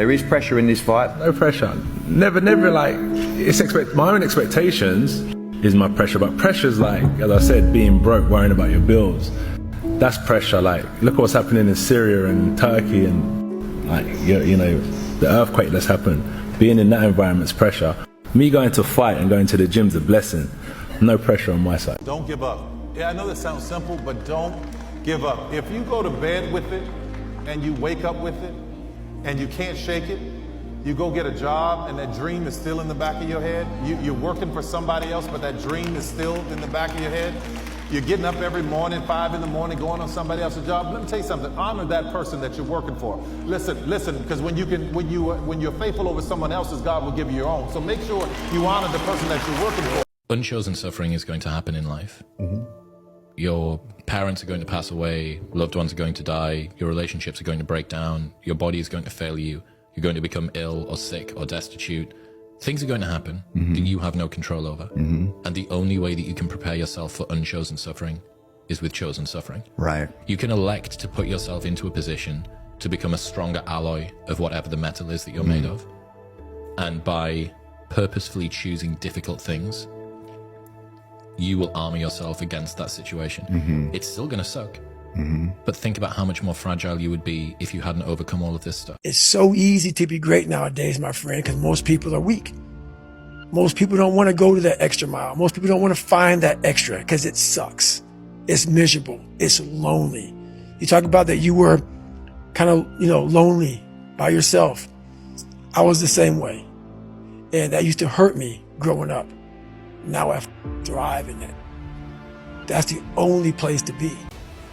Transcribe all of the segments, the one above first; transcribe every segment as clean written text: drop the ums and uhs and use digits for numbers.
There is pressure in this fight. No pressure. Never like, my own expectations is my pressure, but pressure's like, as I said, being broke, worrying about your bills. That's pressure. Like, look what's happening in Syria and Turkey and like, you know, the earthquake that's happened. Being in that environment's pressure. Me going to fight and going to the gym's a blessing. No pressure on my side. Don't give up. Yeah, I know this sounds simple, but don't give up. If you go to bed with it and you wake up with it and you can't shake it, you go get a job and that dream is still in the back of your head. You're working for somebody else, but that dream is still in the back of your head. You're getting up every morning, 5 in the morning, going on somebody else's job. Let me tell you something. Honor that person that you're working for. Listen, because when you're faithful over someone else's, God will give you your own. So make sure you honor the person that you're working for. Unchosen suffering is going to happen in life. Your parents are going to pass away, loved ones are going to die, your relationships are going to break down, your body is going to fail you, you're going to become ill or sick or destitute. Things are going to happen that you have no control over. And the only way that you can prepare yourself for unchosen suffering is with chosen suffering. Right. You can elect to put yourself into a position to become a stronger alloy of whatever the metal is that you're made of. And by purposefully choosing difficult things, you will armor yourself against that situation. It's still going to suck. But think about how much more fragile you would be if you hadn't overcome all of this stuff. It's so easy to be great nowadays, my friend, because most people are weak. Most people don't want to go to that extra mile. Most people don't want to find that extra because it sucks. It's miserable. It's lonely. You talk about that you were kind of, lonely by yourself. I was the same way. And that used to hurt me growing up. Now I thrive in it. That's the only place to be.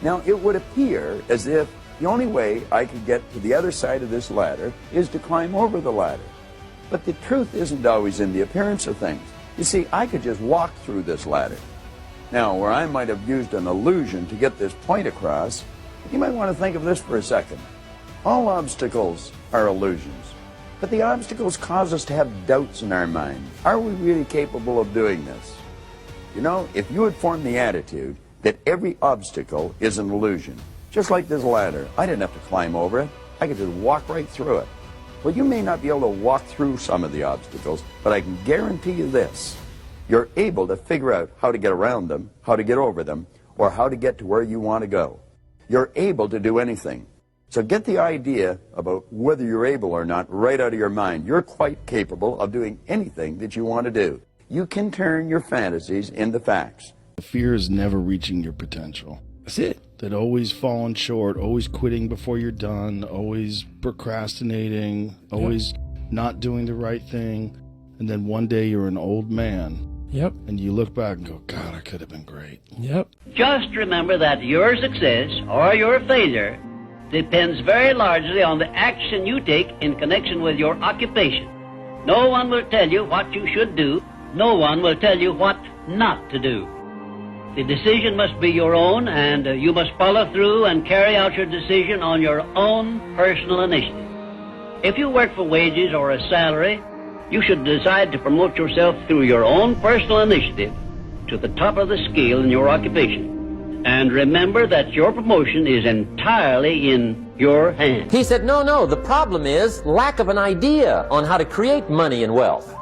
Now, it would appear as if the only way I could get to the other side of this ladder is to climb over the ladder. But the truth isn't always in the appearance of things. You see, I could just walk through this ladder. Now, where I might have used an illusion to get this point across, you might want to think of this for a second. All obstacles are illusions, but the obstacles cause us to have doubts in our mind. Are we really capable of doing this? You know, if you had formed the attitude that every obstacle is an illusion, just like this ladder, I didn't have to climb over it. I could just walk right through it. Well, you may not be able to walk through some of the obstacles, but I can guarantee you this. You're able to figure out how to get around them, how to get over them, or how to get to where you want to go. You're able to do anything. So get the idea about whether you're able or not right out of your mind. You're quite capable of doing anything that you want to do. You can turn your fantasies into facts. Fear is never reaching your potential. That's it. That always falling short, always quitting before you're done, always procrastinating, always not doing the right thing. And then one day you're an old man. Yep. And you look back and go, God, I could have been great. Yep. Just remember that your success or your failure depends very largely on the action you take in connection with your occupation. No one will tell you what you should do. No one will tell you what not to do. The decision must be your own, and you must follow through and carry out your decision on your own personal initiative. If you work for wages or a salary, you should decide to promote yourself through your own personal initiative to the top of the scale in your occupation. And remember that your promotion is entirely in your hands. He said, no, the problem is lack of an idea on how to create money and wealth.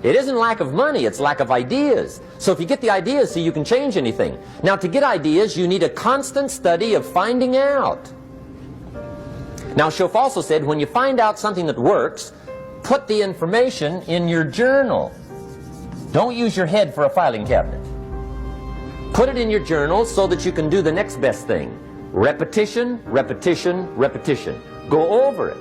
It isn't lack of money, it's lack of ideas. So if you get the ideas, so you can change anything. Now, to get ideas, you need a constant study of finding out. Now, Schoff also said, when you find out something that works, put the information in your journal. Don't use your head for a filing cabinet. Put it in your journal so that you can do the next best thing. Repetition, repetition, repetition. Go over it.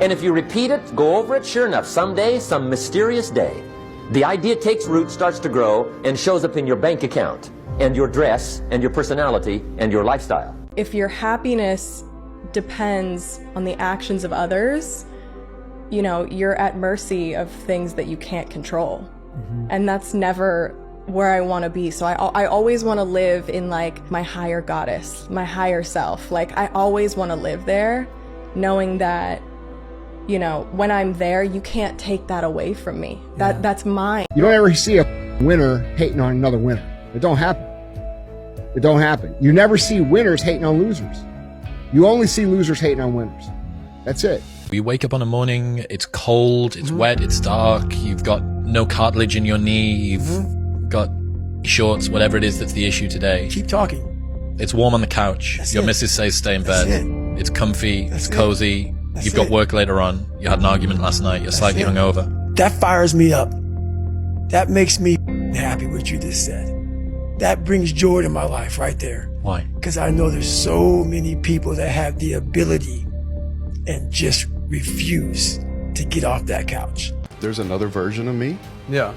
And if you repeat it, go over it, sure enough, someday, some mysterious day, the idea takes root, starts to grow, and shows up in your bank account, and your dress, and your personality, and your lifestyle. If your happiness depends on the actions of others, you're at mercy of things that you can't control. And that's never where I want to be. So I always want to live in like my higher goddess, my higher self. Like I always want to live there knowing that, when I'm there, you can't take that away from me. That's mine. You don't ever see a winner hating on another winner. It don't happen. It don't happen. You never see winners hating on losers. You only see losers hating on winners. That's it. You wake up on a morning, it's cold, it's wet, it's dark, you've got no cartilage in your knee, you've got shorts, whatever it is that's the issue today. Keep talking. It's warm on the couch. That's Your it. missus says stay in bed. That's it. It's comfy, That's it's it. cozy, That's you've got it. work later on, you had an argument last night, you're slightly it. hungover. That fires me up. That makes me happy what you just said. That brings joy to my life right there. Why? Because I know there's so many people that have the ability and just refuse to get off that couch. There's another version of me Yeah.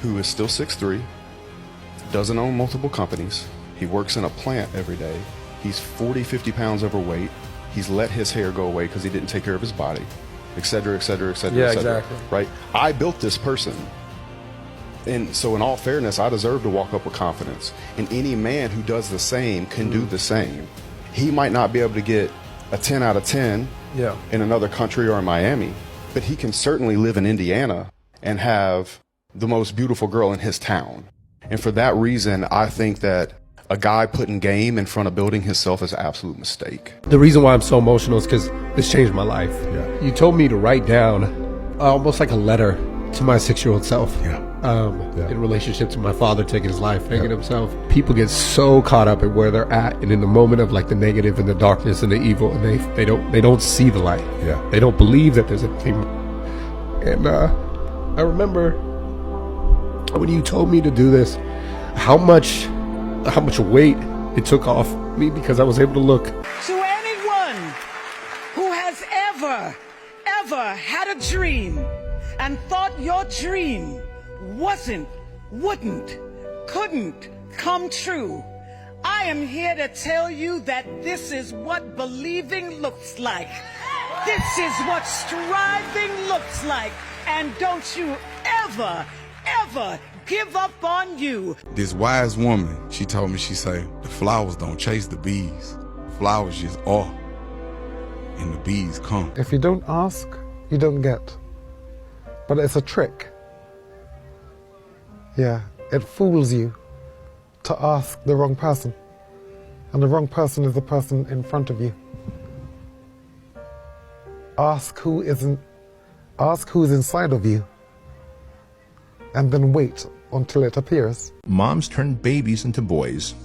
who is still 6'3", doesn't own multiple companies. He works in a plant every day. He's 40, 50 pounds overweight. He's let his hair go away because he didn't take care of his body, et cetera, et cetera, et cetera, Yeah, et cetera. exactly. Right? I built this person. And so in all fairness, I deserve to walk up with confidence. And any man who does the same can do the same. He might not be able to get a 10 out of 10 in another country or in Miami, but he can certainly live in Indiana and have the most beautiful girl in his town. And for that reason, I think that a guy putting game in front of building himself is an absolute mistake. The reason why I'm so emotional is because this changed my life. Yeah. You told me to write down almost like a letter to my 6-year-old self. In relationship to my father taking his life, hanging himself. People get so caught up at where they're at and in the moment of like the negative and the darkness and the evil, and they don't see the light. They don't believe that there's anything. And I remember when you told me to do this, how much weight it took off me, because I was able to look. To anyone who has ever had a dream and thought your dream wouldn't, couldn't come true, I am here to tell you that this is what believing looks like. This is what striving looks like. And don't you ever give up on you. This wise woman, she told me, she say, the flowers don't chase the bees. Flowers just are, and the bees come. If you don't ask, you don't get. But it's a trick. Yeah, it fools you to ask the wrong person. And the wrong person is the person in front of you. Ask who is inside of you, and then wait until it appears. Moms turn babies into boys,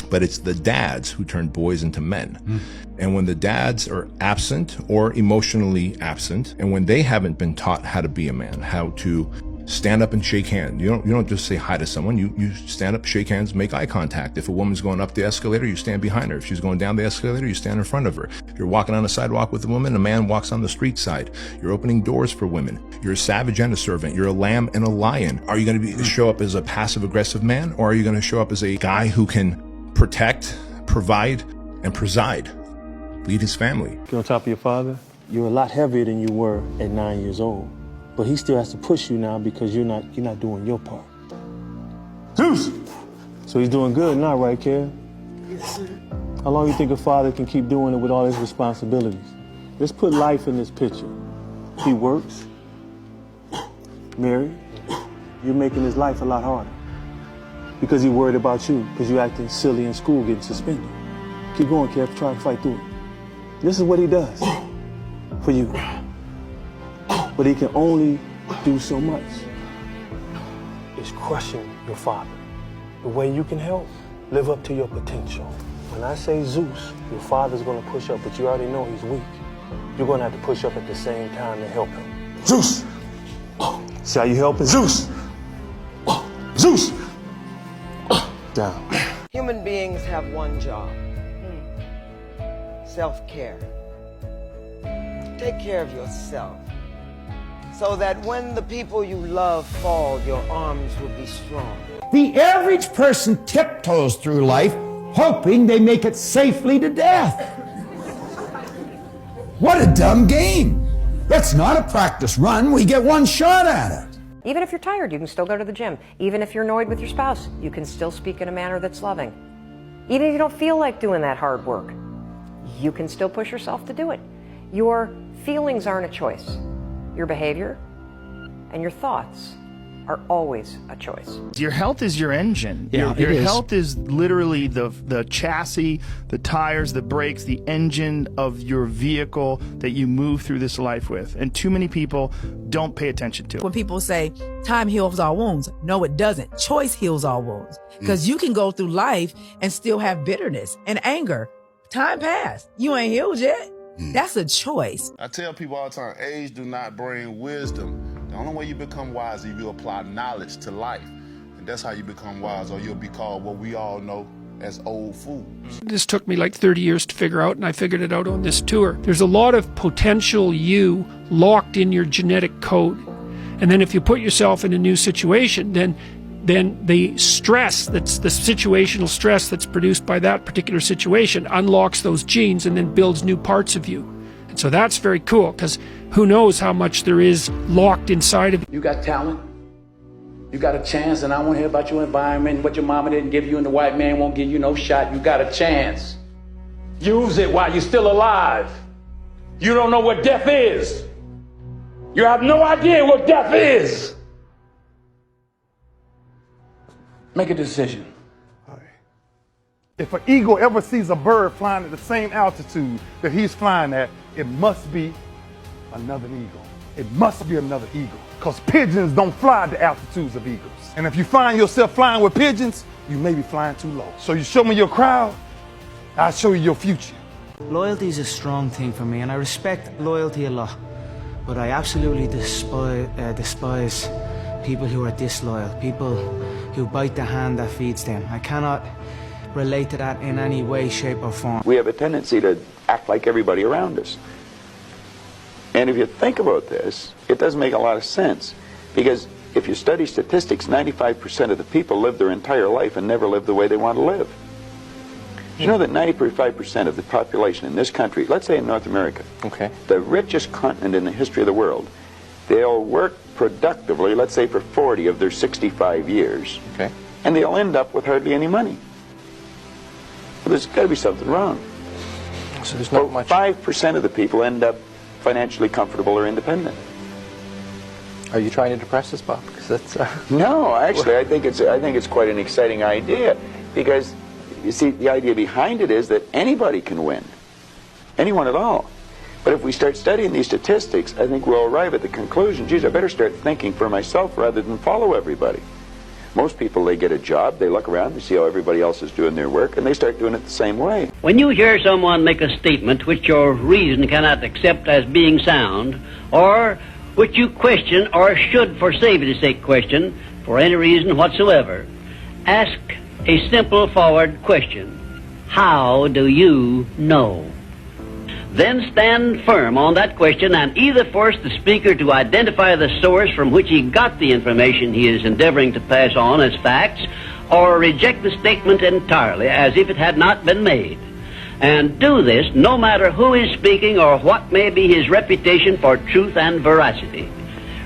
but it's the dads who turn boys into men. And when the dads are absent or emotionally absent, and when they haven't been taught how to be a man, how to stand up and shake hands. You don't just say hi to someone. You stand up, shake hands, make eye contact. If a woman's going up the escalator, you stand behind her. If she's going down the escalator, you stand in front of her. If you're walking on the sidewalk with a woman, a man walks on the street side. You're opening doors for women. You're a savage and a servant. You're a lamb and a lion. Are you going to show up as a passive-aggressive man, or are you going to show up as a guy who can protect, provide, and preside, lead his family? Get on top of your father. You're a lot heavier than you were at 9 years old. But he still has to push you now because you're not doing your part. Zeus! So he's doing good now, right, Kev? Yes, sir. How long do you think a father can keep doing it with all his responsibilities? Let's put life in this picture. He works, married. You're making his life a lot harder. Because he's worried about you, because you're acting silly in school, getting suspended. Keep going, Kev, try to fight through it. This is what he does for you. But he can only do so much. It's crushing your father. The way you can help, live up to your potential. When I say Zeus, your father's gonna push up, but you already know he's weak. You're gonna have to push up at the same time to help him. Zeus! See how you helping? Zeus! Zeus! Down. Human beings have one job. Self-care. Take care of yourself, so that when the people you love fall, your arms will be strong. The average person tiptoes through life hoping they make it safely to death. What a dumb game. It's not a practice run. We get one shot at it. Even if you're tired, you can still go to the gym. Even if you're annoyed with your spouse, you can still speak in a manner that's loving. Even if you don't feel like doing that hard work, you can still push yourself to do it. Your feelings aren't a choice. Your behavior and your thoughts are always a choice. Your health is your engine. Yeah, your it is. health is literally the chassis, the tires, the brakes, the engine of your vehicle that you move through this life with. And too many people don't pay attention to it. When people say time heals all wounds, no, it doesn't. Choice heals all wounds. Because you can go through life and still have bitterness and anger. Time passed. You ain't healed yet. That's a choice. I tell people all the time, age do not bring wisdom. The only way you become wise is if you apply knowledge to life. And that's how you become wise, or you'll be called what we all know as old fools. This took me like 30 years to figure out, and I figured it out on this tour. There's a lot of potential you locked in your genetic code. And then if you put yourself in a new situation, then the stress, that's the situational stress that's produced by that particular situation, unlocks those genes and then builds new parts of you. And so that's very cool, because who knows how much there is locked inside of you. You got talent, you got a chance, and I want to hear about your environment and what your mama didn't give you and the white man won't give you no shot. You got a chance. Use it while you're still alive. You don't know what death is. You have no idea what death is. Make a decision. If an eagle ever sees a bird flying at the same altitude that he's flying at, it must be another eagle. It must be another eagle. Because pigeons don't fly at the altitudes of eagles. And if you find yourself flying with pigeons, you may be flying too low. So you show me your crowd, I'll show you your future. Loyalty is a strong thing for me, and I respect loyalty a lot. But I absolutely despise people who are disloyal, people who bite the hand that feeds them. I cannot relate to that in any way, shape, or form. We have a tendency to act like everybody around us. And if you think about this, it doesn't make a lot of sense. Because if you study statistics, 95% of the people live their entire life and never live the way they want to live. Did you know that 95% of the population in this country, let's say in North America, the richest continent in the history of the world, they'll work productively, let's say for 40 of their 65 years, and they'll end up with hardly any money. Well, there's got to be something wrong. So there's not much. 5% of the people end up financially comfortable or independent. Are you trying to depress us, Bob? Because that's No, actually, I think it's quite an exciting idea, because you see, the idea behind it is that anybody can win, anyone at all. But if we start studying these statistics, I think we'll arrive at the conclusion, geez, I better start thinking for myself rather than follow everybody. Most people, they get a job, they look around, they see how everybody else is doing their work, and they start doing it the same way. When you hear someone make a statement which your reason cannot accept as being sound, or which you question or should for safety's sake question for any reason whatsoever, ask a simple forward question. How do you know? Then stand firm on that question and either force the speaker to identify the source from which he got the information he is endeavoring to pass on as facts, or reject the statement entirely as if it had not been made. And do this no matter who is speaking or what may be his reputation for truth and veracity.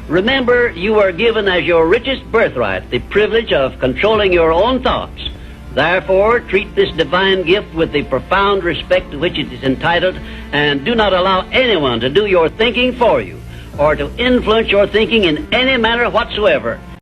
Remember, you are given as your richest birthright the privilege of controlling your own thoughts. Therefore, treat this divine gift with the profound respect to which it is entitled, and do not allow anyone to do your thinking for you, or to influence your thinking in any manner whatsoever.